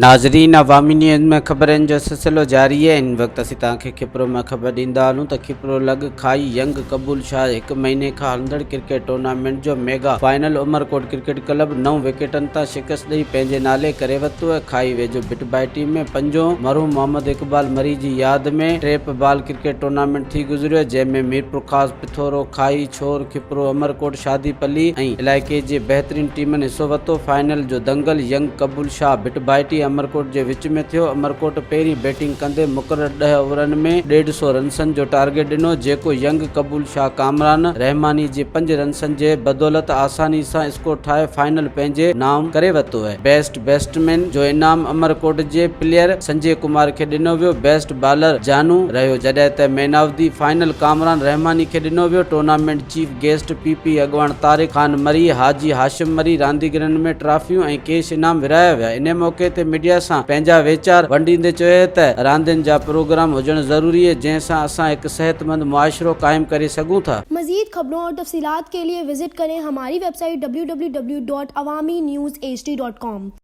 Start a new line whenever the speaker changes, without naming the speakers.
नाज़रीन, अवामी न्यूज़ में ख़बरनि जो सिलसिलो जारी है। इन वक्त असीं तव्हांखे कपरो में ख़बर ॾींदा हलूं त कपरो लॻ ख़ाई यंग कबूल शाह 1 महीने खां ھلندڙ क्रिकेट टूर्नामेंट जो mega final Umerkot cricket club 9 विकेटनि तां शिकस्त ॾेई पंहिंजे नाले करे वरितो आहे। ख़ाई वेझो बिटबाइटी में पंजों मरहूम मोहम्मद इकबाल मरी जी यादि में टेप बाल क्रिकेट टूर्नामेंट थी गुज़रियो, जंहिंमें मीरपुर ख़ास, पिथोरो, ख़ाई, छोर, कपरो, अमरकोट, शादीपली ऐं इलाइक़े जे बहितरीन टीमनि हिसो वरितो। फाइनल जो दंगल यंग कबूल शाह बिटबाइटी अमरकोट जे विच में थियो। अमरकोट पहिरीं बैटिंग कंदे मुक़रर 10 ओवरनि में 150 रन्सनि जो टारगेट ॾिनो, जेको यंग कबूल शाह कामरान रहमानी जे 5 रन्सनि जे बदौलत आसानी सां स्कोर ठाहे फाइनल पंहिंजे नाम करे वरितो आहे। बेस्ट बैट्समैन जो इनाम अमरकोट जे प्लेयर संजय कुमार खे ॾिनो वियो। बेस्ट बॉलर जानू रहियो, जॾहिं त man of the final Kamran Rahmani खे ॾिनो वियो। टूर्नामेंट चीफ गेस्ट पीपी अॻवान तारिक ख़ान मरी, हाजी हाशिम मरी रांदीगरनि में ट्रॉफियूं ऐं कैश इनाम विराया विया। इन मौक़े ते मीडिया सां पंहिंजा वीचार वंडींदे चयो त रांदियुनि जा प्रोग्राम हुजण ज़रूरी है, जंहिंसां असां हिकु सेहतमंद मुआशरो कायम करे सघूं था।
मज़ीद खबरों और तफसीलात के लिए विजिट करें हमारी वेबसाइट www.awamiNewsHD.com।